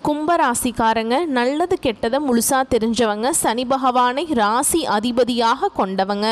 கும்பராசிக்காரங்க நல்லது கெட்டதை முழுசா தெரிஞ்சவங்க, சனி பகவானை ராசி அதிபதியாக கொண்டவங்க,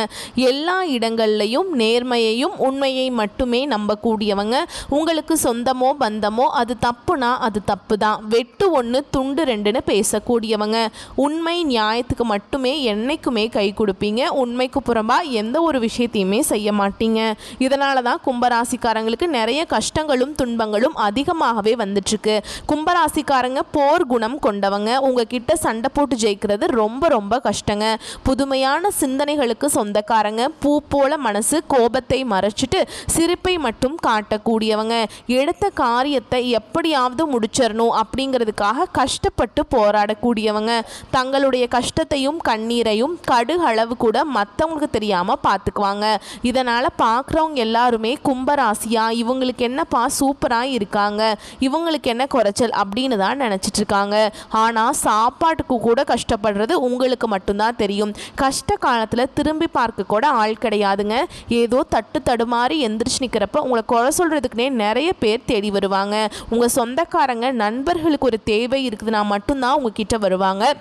எல்லா இடங்கள்லையும் நேர்மையையும் உண்மையை மட்டுமே நம்பக்கூடியவங்க. உங்களுக்கு சொந்தமோ பந்தமோ அது தப்புனா அது தப்பு தான், வெட்டு ஒன்று துண்டு ரெண்டுன்னு பேசக்கூடியவங்க. உண்மை நியாயத்துக்கு மட்டுமே என்னைக்குமே கை கொடுப்பீங்க. உண்மைக்கு புறம்பா எந்த ஒரு விஷயத்தையுமே செய்ய மாட்டீங்க. இதனால தான் கும்பராசிக்காரங்களுக்கு நிறைய கஷ்டங்களும் துன்பங்களும் அதிகமாகவே வந்துட்டுருக்கு. கும்பராசிக்காரங்க போர் குணம் கொண்டவங்க. உங்ககிட்ட சண்டை போட்டு ஜெயிக்கிறது ரொம்ப ரொம்ப கஷ்டங்க. புதுமையான சிந்தனைகளுக்கு சொந்தக்காரங்க. பூ போல மனசு, கோபத்தை மறைச்சிட்டு சிரிப்பை மட்டும் காட்டக்கூடியவங்க. எடுத்த காரியத்தை எப்படியாவது முடிச்சிடணும் அப்படிங்கிறதுக்காக கஷ்டப்பட்டு போராடக்கூடியவங்க. தங்களுடைய கஷ்டத்தையும் கண்ணீரையும் கடுகளவு கூட மற்றவங்களுக்கு தெரியாமல் பார்த்துக்குவாங்க. இதனால் பார்க்குறவங்க எல்லாருமே கும்பராசியா இவங்களுக்கு என்னப்பா சூப்பராக இருக்காங்க, இவங்களுக்கு என்ன குறைச்சல் அப்படின்னு தான் நினச்சிட்டு இருக்காங்க. ஆனால் சாப்பாட்டுக்கு கூட கஷ்டப்படுறது உங்களுக்கு மட்டும்தான் தெரியும். கஷ்ட காலத்தில் திரும்பி பார்க்க கூட ஆள் கிடையாதுங்க. ஏதோ தட்டு தடுமாறி எந்திரிச்சு நிற்கிறப்ப உங்களை குறை சொல்கிறதுக்குனே நிறைய பேர் தேடி வருவாங்க. உங்கள் சொந்தக்காரங்க நண்பர்களுக்கு ஒரு தேவை இருக்குதுன்னா மட்டும்தான் உங்ககிட்ட வருவாங்க.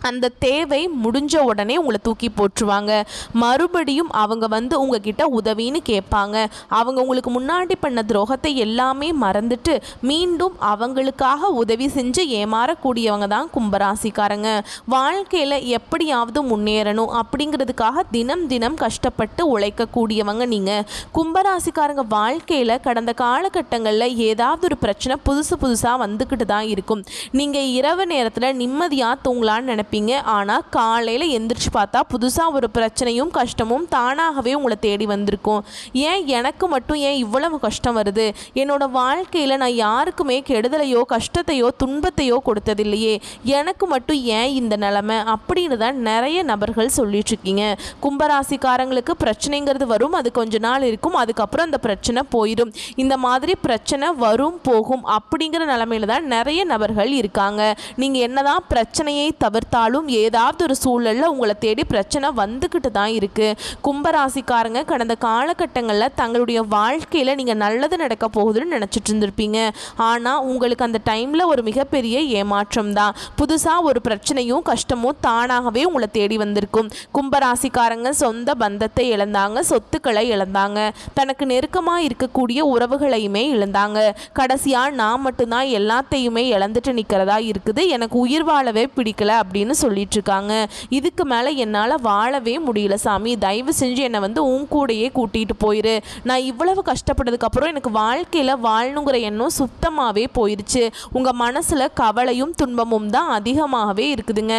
அந்த தேவை முடிஞ்ச உடனே உங்களை தூக்கி போட்டுருவாங்க. மறுபடியும் அவங்க வந்து உங்ககிட்ட உதவின்னு கேட்பாங்க. அவங்க உங்களுக்கு முன்னாடி பண்ண துரோகத்தை எல்லாமே மறந்துட்டு மீண்டும் அவங்களுக்காக உதவி செஞ்சு ஏமாறக்கூடியவங்க தான் கும்பராசிக்காரங்க. வாழ்க்கையில் எப்படியாவது முன்னேறணும் அப்படிங்கிறதுக்காக தினம் தினம் கஷ்டப்பட்டு உழைக்கக்கூடியவங்க நீங்கள். கும்பராசிக்காரங்க வாழ்க்கையில் கடந்த காலகட்டங்களில் ஏதாவது ஒரு பிரச்சனை புதுசாக வந்துக்கிட்டு தான் இருக்கும். நீங்கள் இரவு நேரத்தில் நிம்மதியாக தூங்கலான்னு நினைப்பீங்க. ஆனால் காலையில் எந்திரிச்சு பார்த்தா புதுசாக ஒரு பிரச்சனையும் கஷ்டமும் தானாகவே உங்களை தேடி வந்திருக்கும். ஏன் எனக்கு மட்டும் ஏன் இவ்வளவு கஷ்டம் வருது? என்னோட வாழ்க்கையில் நான் யாருக்குமே கெடுதலையோ கஷ்டத்தையோ துன்பத்தையோ கொடுத்ததில்லையே, எனக்கு மட்டும் ஏன் இந்த நிலைமை அப்படின்னு தான் நிறைய நபர்கள் சொல்லிட்டு இருக்கீங்க. கும்பராசிக்காரங்களுக்கு பிரச்சனைங்கிறது வரும், அது கொஞ்ச நாள் இருக்கும், அதுக்கப்புறம் அந்த பிரச்சனை போயிடும். இந்த மாதிரி பிரச்சனை வரும் போகும் அப்படிங்கிற நிலைமையில தான் நிறைய நபர்கள் இருக்காங்க. நீங்கள் என்னதான் பிரச்சனையை தவிர்த்தாலும் ஏதாவது ஒரு சூழலில் உங்களை தேடி பிரச்சனை வந்துக்கிட்டு தான் இருக்குது. கும்பராசிக்காரங்க கடந்த காலகட்டங்களில் தங்களுடைய வாழ்க்கையில் நீங்கள் நல்லது நடக்க போகுதுன்னு நினச்சிட்டு இருந்திருப்பீங்க. ஆனால் உங்களுக்கு அந்த டைமில் ஒரு மிகப்பெரிய ஏமாற்றம் தான். புதுசாக ஒரு பிரச்சனையும் கஷ்டமும் தானாகவே உங்களை தேடி வந்திருக்கும். கும்பராசிக்காரங்க சொந்த பந்தத்தை இழந்தாங்க, சொத்துக்களை இழந்தாங்க, தனக்கு நெருக்கமாக இருக்கக்கூடிய உறவுகளையுமே இழந்தாங்க. கடைசியாக நான் மட்டும்தான் எல்லாத்தையுமே இழந்துட்டு நிற்கிறதா இருக்குது, எனக்கு உயிர் வாழவே பிடிக்கல அப்படின்னு சொல்லிட்டு இருக்காங்க. இதுக்கு மேலே என்னால் வாழவே முடியல சாமி, தயவு செஞ்சு என்னை வந்து உன் கூடையே கூட்டிகிட்டு போயிரு. நான் இவ்வளவு கஷ்டப்பட்டதுக்கப்புறம் எனக்கு வாழ்க்கையில் வாழணுங்கிற எண்ணம் சுத்தமாகவே போயிடுச்சு. உங்கள் மனசில் கவலையும் துன்பமும் தான் அதிகமாகவே இருக்குதுங்க.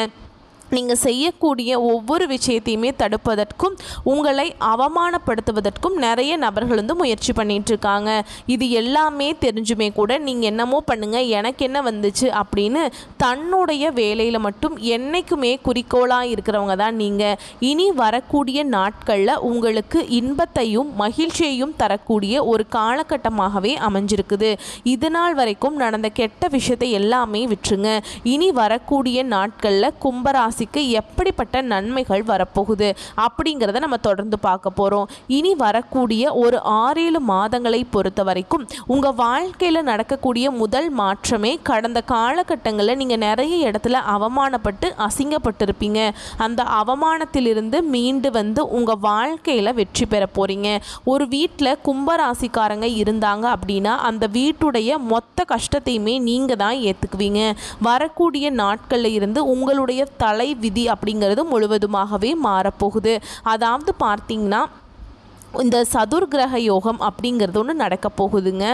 நீங்கள் செய்யக்கூடிய ஒவ்வொரு விஷயத்தையுமே தடுப்பதற்கும் உங்களை அவமானப்படுத்துவதற்கும் நிறைய நபர்கள் வந்து முயற்சி பண்ணிகிட்டு இருக்காங்க. இது எல்லாமே தெரிஞ்சுமே கூட நீங்கள் என்னமோ பண்ணுங்கள், எனக்கு என்ன வந்துச்சு அப்படின்னு தன்னுடைய வேலையில் மட்டும் என்றைக்குமே குறிக்கோளாக இருக்கிறவங்க தான் நீங்கள். இனி வரக்கூடிய நாட்களில் உங்களுக்கு இன்பத்தையும் மகிழ்ச்சியையும் தரக்கூடிய ஒரு காலகட்டமாகவே அமைஞ்சிருக்குது. இது நாள் வரைக்கும் நடந்த கெட்ட விஷயத்தை எல்லாமே விட்டுருங்க. இனி வரக்கூடிய நாட்களில் கும்பராசி எப்படிப்பட்ட நன்மைகள் வரப்போகுது அப்படிங்கிறத நம்ம தொடர்ந்து பார்க்க போகிறோம். இனி வரக்கூடிய ஒரு 6-7 மாதங்களை பொறுத்த வரைக்கும் உங்கள் வாழ்க்கையில் நடக்கக்கூடிய முதல் மாற்றமே கடந்த காலகட்டங்களில் நீங்கள் நிறைய இடத்துல அவமானப்பட்டு அசிங்கப்பட்டிருப்பீங்க. அந்த அவமானத்திலிருந்து மீண்டு வந்து உங்கள் வாழ்க்கையில் வெற்றி பெற போகிறீங்க. ஒரு வீட்டில் கும்பராசிக்காரங்க இருந்தாங்க அப்படின்னா அந்த வீட்டுடைய மொத்த கஷ்டத்தையுமே நீங்கள் தான் ஏற்றுக்குவீங்க. வரக்கூடிய நாட்களில் இருந்து உங்களுடைய தலை விதி அப்படிங்கிறது முழுவதுமாகவே மாறப்போகுது. அதாவது பார்த்தீங்கன்னா இந்த சதுர்கிரக யோகம் அப்படிங்கிறது ஒன்று நடக்க போகுதுங்க.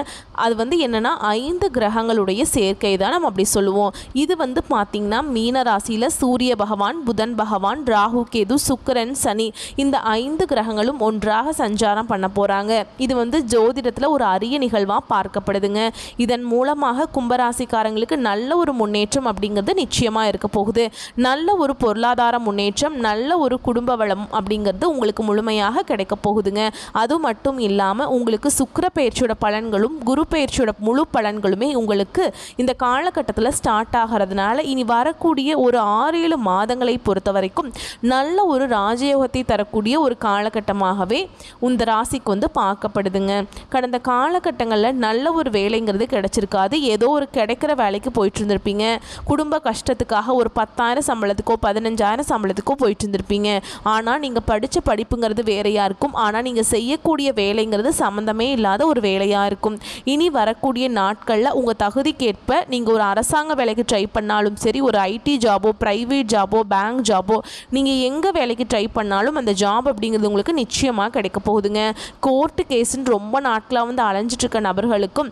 அது வந்து என்னென்னா 5 கிரகங்களுடைய சேர்க்கை தான் நம்ம அப்படி சொல்லுவோம். இது வந்து பார்த்திங்கன்னா மீன ராசியில் சூரிய பகவான், புதன் பகவான், ராகு, கேது, சுக்கிரன், சனி இந்த 5 கிரகங்களும் ஒன்றாக சஞ்சாரம் பண்ண போகிறாங்க. இது வந்து ஜோதிடத்தில் ஒரு அரிய நிகழ்வாக பார்க்கப்படுதுங்க. இதன் மூலமாக கும்பராசிக்காரங்களுக்கு நல்ல ஒரு முன்னேற்றம் அப்படிங்கிறது நிச்சயமாக இருக்க போகுது. நல்ல ஒரு பொருளாதார முன்னேற்றம், நல்ல ஒரு குடும்ப வளம் அப்படிங்கிறது உங்களுக்கு முழுமையாக கிடைக்க போகுதுங்க. அது மட்டும் இல்லாமல் உங்களுக்கு சுக்கிர பயிற்சியோட பலன்களும் குரு பயிற்சியோட முழு பலன்களுமே உங்களுக்கு இந்த காலகட்டத்தில் ஸ்டார்ட் ஆகிறதுனால இனி வரக்கூடிய ஒரு 6-7 மாதங்களை பொறுத்த வரைக்கும் நல்ல ஒரு ராஜயோகத்தை தரக்கூடிய ஒரு காலகட்டமாகவே இந்த ராசிக்கு வந்து பார்க்கப்படுதுங்க. கடந்த காலகட்டங்களில் நல்ல ஒரு வேலைங்கிறது கிடைச்சிருக்காது. ஏதோ ஒரு கிடைக்கிற வேலைக்கு போயிட்டு இருந்திருப்பீங்க. குடும்ப கஷ்டத்துக்காக ஒரு 10,000 சம்பளத்துக்கோ 15,000 சம்பளத்துக்கோ போயிட்டு இருந்திருப்பீங்க. ஆனால் நீங்கள் படித்த படிப்புங்கிறது வேறையாக இருக்கும். ஆனால் நீங்கள் செய்யக்கூடிய வேலைங்கிறது சம்மந்தமே இல்லாத ஒரு வேலையாக இருக்கும். இனி வரக்கூடிய நாட்களில் உங்கள் தகுதிக்கேற்ப நீங்கள் ஒரு அரசாங்க வேலைக்கு ட்ரை பண்ணாலும் சரி, ஒரு ஐடி ஜாபோ, ப்ரைவேட் ஜாபோ, பேங்க் ஜாபோ, நீங்கள் எங்கே வேலைக்கு ட்ரை பண்ணாலும் அந்த ஜாப் அப்படிங்கிறது உங்களுக்கு நிச்சயமாக கிடைக்க போகுதுங்க. கோர்ட்டு கேஸுன்னு ரொம்ப நாட்களாக வந்து அலைஞ்சிட்ருக்க நபர்களுக்கும்,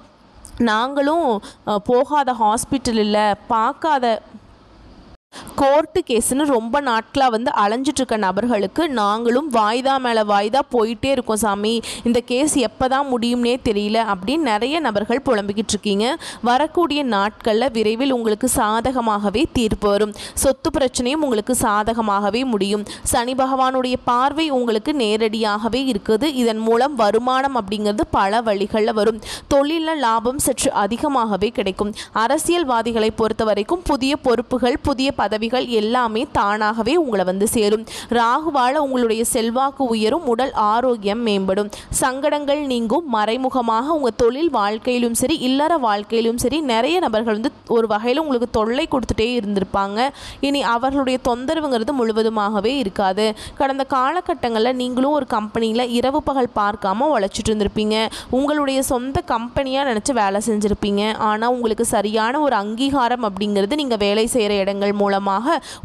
நாங்களும் போகாத ஹாஸ்பிட்டல் இல்லை, பார்க்காத கோர்ட்டு கேஸுன்னு ரொம்ப நாட்களாக வந்து அலைஞ்சிட்ருக்க நபர்களுக்கு நாங்களும் வாய்தா மேலே வாய்தா போயிட்டே இருக்கோம் சாமி, இந்த கேஸ் எப்போ தான் முடியும்னே தெரியல அப்படின்னு நிறைய நபர்கள் புலம்பிக்கிட்டு இருக்கீங்க. வரக்கூடிய நாட்களில் விரைவில் உங்களுக்கு சாதகமாகவே தீர்ப்பு வரும். சொத்து பிரச்சனையும் உங்களுக்கு சாதகமாகவே முடியும். சனி பகவானுடைய பார்வை உங்களுக்கு நேரடியாகவே இருக்குது. இதன் மூலம் வருமானம் அப்படிங்கிறது பல வழிகளில் வரும். தொழிலில் லாபம் சற்று அதிகமாகவே கிடைக்கும். அரசியல்வாதிகளை பொறுத்த வரைக்கும் புதிய பொறுப்புகள், புதிய பதவிகள் எல்லாமே தானாகவே உங்களை வந்து சேரும். ராகுவால உங்களுடைய செல்வாக்கு உயரும், உடல் ஆரோக்கியம் மேம்படும், சங்கடங்கள் நீங்கும். மறைமுகமாக உங்கள் தொழில் வாழ்க்கையிலும் சரி, இல்லற வாழ்க்கையிலும் சரி, நிறைய நபர்கள் வந்து ஒரு வகையில் உங்களுக்கு தொல்லை கொடுத்துட்டே இருந்திருப்பாங்க. இனி அவர்களுடைய தொந்தரவுங்கிறது முழுவதுமாகவே இருக்காது. கடந்த காலகட்டங்களில் நீங்களும் ஒரு கம்பெனியில் இரவு பகல் பார்க்காம உழைச்சிட்டு இருந்திருப்பீங்க. உங்களுடைய சொந்த கம்பெனியாக நினச்சி வேலை செஞ்சுருப்பீங்க. ஆனால் உங்களுக்கு சரியான ஒரு அங்கீகாரம் அப்படிங்கிறது நீங்கள் வேலை செய்கிற இடங்கள் மூலமாக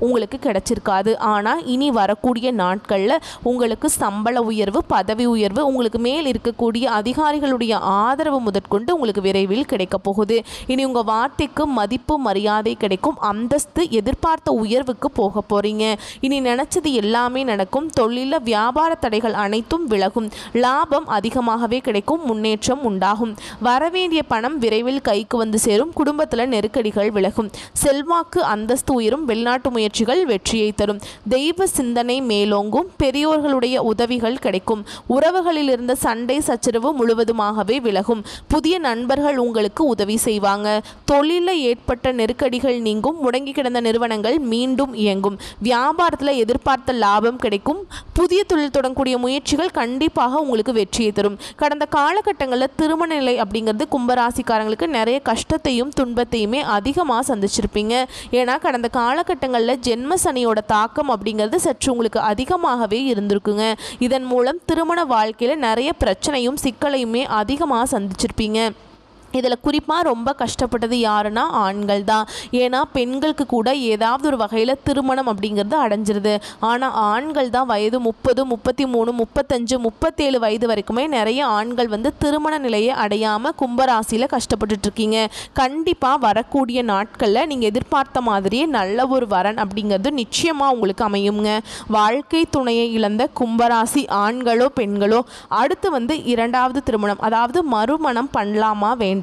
உங்களுக்கு கிடைச்சிருக்காது. ஆனால் இனி வரக்கூடிய நாட்களில் உங்களுக்கு சம்பள உயர்வு, பதவி உயர்வு, உங்களுக்கு மேல் இருக்கக்கூடிய அதிகாரிகளுடைய ஆதரவு முதற்கொண்டு உங்களுக்கு விரைவில் கிடைக்க போகுது. இனி உங்கள் வார்த்தைக்கு மதிப்பு மரியாதை கிடைக்கும். அந்தஸ்து, எதிர்பார்த்த உயர்வுக்கு போக போறீங்க. இனி நினைச்சது எல்லாமே நடக்கும். தொழிலில் வியாபார தடைகள் அனைத்தும் விலகும். லாபம் அதிகமாகவே கிடைக்கும். முன்னேற்றம் உண்டாகும். வரவேண்டிய பணம் விரைவில் கைக்கு வந்து சேரும். குடும்பத்தில் நெருக்கடிகள் விலகும். செல்வாக்கு, அந்தஸ்து உயரும். வெளிநாட்டு முயற்சிகள் வெற்றியை தரும். தெய்வ சிந்தனை மேலோங்கும். பெரியோர்களுடைய உதவிகள் கிடைக்கும். உறவுகளில் இருந்த சண்டை சச்சரவு முழுவதுமாகவே விலகும். புதிய நண்பர்கள் உங்களுக்கு உதவி செய்வாங்க. தொழிலில் ஏற்பட்ட நெருக்கடிகள் நீங்கும். முடங்கி கிடந்த நிறுவனங்கள் மீண்டும் இயங்கும். வியாபாரத்தில் எதிர்பார்த்த லாபம் கிடைக்கும். புதிய தொழில் தொடங்கக்கூடிய முயற்சிகள் கண்டிப்பாக உங்களுக்கு வெற்றியை தரும். கடந்த காலகட்டங்களில் திருமண நிலை அப்படிங்கிறது கும்பராசிக்காரங்களுக்கு நிறைய கஷ்டத்தையும் துன்பத்தையுமே அதிகமாக சந்திச்சிருப்பீங்க. ஏன்னா கடந்த காலகட்டங்களில் ஜென்ம சனியோட தாக்கம் அப்படிங்கிறது சற்று உங்களுக்கு அதிகமாகவே இருந்திருக்குங்க. இதன் மூலம் திருமண வாழ்க்கையில் நிறைய பிரச்சனையும் சிக்கலையுமே அதிகமாக சந்திச்சிருப்பீங்க. இதில் குறிப்பாக ரொம்ப கஷ்டப்பட்டது யாருன்னா ஆண்கள் தான். ஏன்னா பெண்களுக்கு கூட ஏதாவது ஒரு வகையில் திருமணம் அப்படிங்கிறது அடைஞ்சிருது. ஆனால் ஆண்கள் தான் வயது 30, 33, 35, 37 வயது வரைக்குமே நிறைய ஆண்கள் வந்து திருமண நிலையை அடையாமல் கும்பராசியில் கஷ்டப்பட்டுட்ருக்கீங்க. கண்டிப்பாக வரக்கூடிய நாட்களில் நீங்கள் எதிர்பார்த்த மாதிரியே நல்ல ஒரு வரன் அப்படிங்கிறது நிச்சயமாக உங்களுக்கு அமையுங்க. வாழ்க்கை துணையை இழந்த கும்பராசி ஆண்களோ பெண்களோ அடுத்து வந்து 2வது திருமணம், அதாவது மறுமணம் பண்ணலாமா வேண்டாமா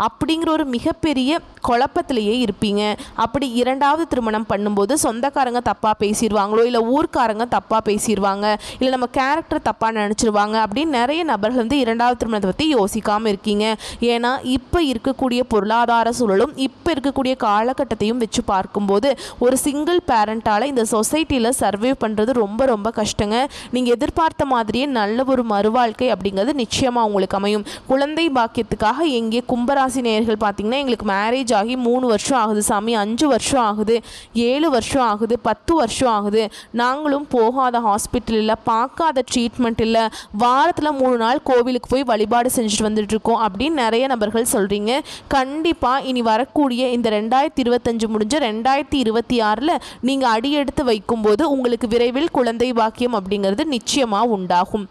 அப்படிங்கிற ஒரு மிகப்பெரிய குழப்பத்திலேயே இருப்பீங்க. அப்படி 2வது திருமணம் பண்ணும்போது சொந்தக்காரங்க தப்பாக பேசிடுவாங்களோ, இல்லை ஊர்க்காரங்க தப்பாக பேசிடுவாங்க, இல்லை நம்ம கேரக்டர் தப்பாக நினச்சிருவாங்க அப்படின்னு நிறைய நபர்கள் வந்து 2வது திருமணத்தை பற்றி யோசிக்காமல் இருக்கீங்க. ஏன்னா இப்போ இருக்கக்கூடிய பொருளாதார சூழலும் இப்போ இருக்கக்கூடிய காலகட்டத்தையும் வச்சு பார்க்கும்போது ஒரு சிங்கிள் பேரண்டால் இந்த சொசைட்டியில் சர்வே பண்ணுறது ரொம்ப ரொம்ப கஷ்டங்க. நீங்கள் எதிர்பார்த்த மாதிரியே நல்ல ஒரு மறுவாழ்க்கை அப்படிங்கிறது நிச்சயமாக உங்களுக்கு அமையும். குழந்தை பாக்கியத்துக்காக இங்கே கும்பராசி நேயர்கள் பார்த்தீங்கன்னா எங்களுக்கு மேரேஜ் ஆகி 3 வருஷம் ஆகுது சாமி, 5 வருஷம் ஆகுது, 7 வருஷம் ஆகுது, 10 வருஷம் ஆகுது, நாங்களும் போகாத ஹாஸ்பிட்டல் இல்லை, பார்க்காத ட்ரீட்மெண்ட் இல்லை, வாரத்தில் 3 நாள் கோவிலுக்கு போய் வழிபாடு செஞ்சுட்டு வந்துட்டு இருக்கோம் அப்படின்னு நிறைய நபர்கள் சொல்கிறீங்க. கண்டிப்பாக இனி வரக்கூடிய இந்த 2025 முடிஞ்ச 2026 நீங்கள் அடியெடுத்து வைக்கும்போது உங்களுக்கு விரைவில் குழந்தை பாக்கியம் அப்படிங்கிறது நிச்சயமாக உண்டாகும்.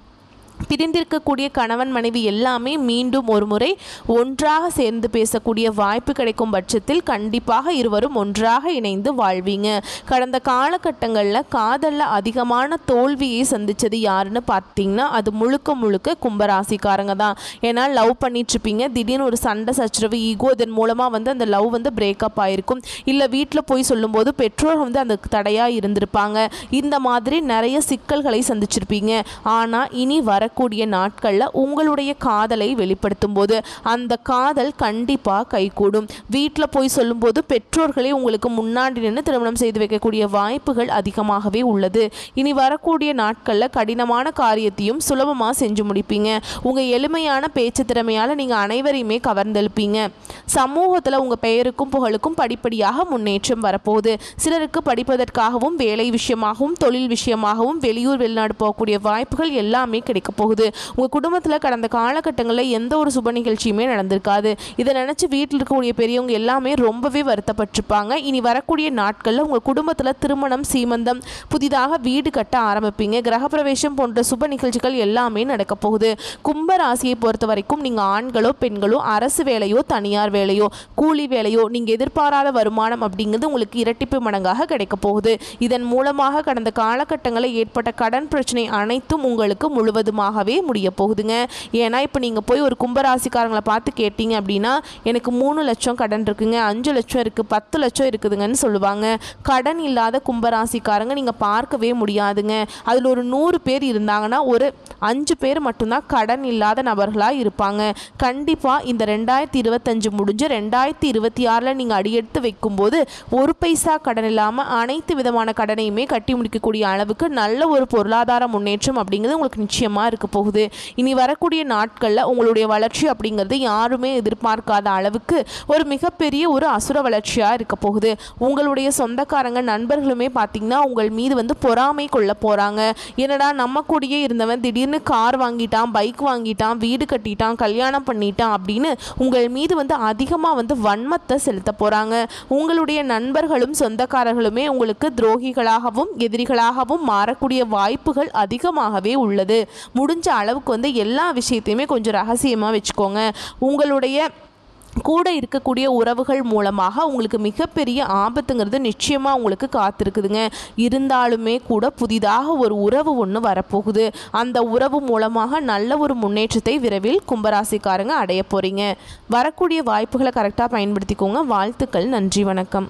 பிரிந்திருக்கக்கூடிய கணவன் மனைவி எல்லாமே மீண்டும் ஒரு முறை ஒன்றாக சேர்ந்து பேசக்கூடிய வாய்ப்பு கிடைக்கும் பட்சத்தில் கண்டிப்பாக இருவரும் ஒன்றாக இணைந்து வாழ்வீங்க. கடந்த காலகட்டங்களில் காதலில் அதிகமான தோல்வியை சந்தித்தது யாருன்னு பார்த்தீங்கன்னா அது முழுக்க முழுக்க கும்பராசிக்காரங்க தான். ஏன்னா லவ் பண்ணிட்டுருப்பீங்க, திடீர்னு ஒரு சண்டை சச்சரவு, ஈகோ, இதன் மூலமாக வந்து அந்த லவ் வந்து பிரேக்கப் ஆகிருக்கும். இல்லை வீட்டில் போய் சொல்லும்போது பெற்றோர் வந்து அந்த தடையாக இருந்திருப்பாங்க. இந்த மாதிரி நிறைய சிக்கல்களை சந்திச்சிருப்பீங்க. ஆனால் இனி வர வரக்கூடிய நாட்களில் உங்களுடைய காதலை வெளிப்படுத்தும் போது அந்த காதல் கண்டிப்பாக கைகூடும். வீட்டில் போய் சொல்லும்போது பெற்றோர்களே உங்களுக்கு முன்னாடி நின்று திருமணம் செய்து வைக்கக்கூடிய வாய்ப்புகள் அதிகமாகவே உள்ளது. இனி வரக்கூடிய நாட்களில் கடினமான காரியத்தையும் சுலபமாக செஞ்சு முடிப்பீங்க. உங்கள் எளிமையான பேச்சு திறமையால் நீங்கள் அனைவரையுமே கவர்ந்தெழுப்பீங்க. சமூகத்தில் உங்கள் பெயருக்கும் புகழுக்கும் படிப்படியாக முன்னேற்றம் வரப்போகுது. சிலருக்கு படிப்பதற்காகவும் வேலை விஷயமாகவும் தொழில் விஷயமாகவும் வெளியூர் வெளிநாடு போகக்கூடிய வாய்ப்புகள் எல்லாமே கிடைக்க போகுது. உங்கள் குடும்பத்தில் கடந்த காலகட்டங்களில் எந்த ஒரு சுப நிகழ்ச்சியுமே நடந்திருக்காது. இதை நினச்சி வீட்டில் இருக்கக்கூடிய பெரியவங்க எல்லாமே ரொம்பவே வருத்தப்பட்டிருப்பாங்க. இனி வரக்கூடிய நாட்களில் உங்கள் குடும்பத்தில் திருமணம், சீமந்தம், புதிதாக வீடு கட்ட ஆரம்பிப்பீங்க. கிரகப்பிரவேசம் போன்ற சுப நிகழ்ச்சிகள் எல்லாமே நடக்க போகுது. கும்ப ராசியை பொறுத்த வரைக்கும் நீங்கள் ஆண்களோ பெண்களோ அரசு வேலையோ தனியார் வேலையோ கூலி வேலையோ நீங்கள் எதிர்பாராத வருமானம் அப்படிங்கிறது உங்களுக்கு இரட்டிப்பு மடங்காக கிடைக்க போகுது. இதன் மூலமாக கடந்த காலகட்டங்களில் ஏற்பட்ட கடன் பிரச்சனை அனைத்தும் உங்களுக்கு முழுவதுமாகவே முடிய போகுதுங்க. ஏன்னா இப்போ நீங்கள் போய் ஒரு கும்பராசிக்காரங்களை பார்த்து கேட்டீங்க அப்படின்னா எனக்கு 3 லட்சம் கடன் இருக்குங்க, 5 லட்சம் இருக்குது, 10 லட்சம் இருக்குதுங்கன்னு சொல்லுவாங்க. கடன் இல்லாத கும்பராசிக்காரங்க நீங்கள் பார்க்கவே முடியாதுங்க. அதில் ஒரு 100 பேர் இருந்தாங்கன்னா ஒரு 5 பேர் மட்டும்தான் கடன் இல்லாத நபர்களாக இருப்பாங்க. கண்டிப்பாக இந்த 2025 முடிஞ்சு 2026 நீங்கள் அடியெடுத்து வைக்கும்போது ஒரு பைசா கடன் இல்லாமல் அனைத்து விதமான கடனையுமே கட்டி முடிக்கக்கூடிய அளவுக்கு நல்ல ஒரு பொருளாதார முன்னேற்றம் அப்படிங்கிறது உங்களுக்கு நிச்சயமாக இருக்க போகுது. இனி வரக்கூடிய நாட்களில் உங்களுடைய வளர்ச்சி அப்படிங்கிறது யாருமே எதிர்பார்க்காத அளவுக்கு ஒரு மிகப்பெரிய ஒரு அசுர வளர்ச்சியாக இருக்க போகுது. உங்களுடைய சொந்தக்காரங்க நண்பர்களுமே பார்த்தீங்கன்னா உங்கள் மீது பொறாமை கொள்ள போகிறாங்க. என்னடா நம்ம கூடயே இருந்தவன் திடீர்னு கார் வாங்கிட்டான், பைக் வாங்கிட்டான், வீடு கட்டிட்டான், கல்யாணம் பண்ணிட்டான் அப்படின்னு உங்கள் மீது அதிகமாக வன்மத்தை செலுத்த போகிறாங்க. உங்களுடைய நண்பர்களும் சொந்தக்காரர்களுமே உங்களுக்கு துரோகிகளாகவும் எதிரிகளாகவும் மாறக்கூடிய வாய்ப்புகள் அதிகமாகவே உள்ளது. முடிஞ்ச அளவுக்கு எல்லா விஷயத்தையுமே கொஞ்சம் ரகசியமாக வச்சுக்கோங்க. உங்களுடைய கூட இருக்கக்கூடிய உறவுகள் மூலமாக உங்களுக்கு மிகப்பெரிய ஆபத்துங்கிறது நிச்சயமாக உங்களுக்கு காத்திருக்குதுங்க. இருந்தாலுமே கூட புதிதாக ஒரு உறவு ஒன்று வரப்போகுது. அந்த உறவு மூலமாக நல்ல ஒரு முன்னேற்றத்தை விரைவில் கும்பராசிக்காரங்க அடைய போகிறீங்க. வரக்கூடிய வாய்ப்புகளை கரெக்டாக பயன்படுத்திக்கோங்க. வாழ்த்துக்கள். நன்றி, வணக்கம்.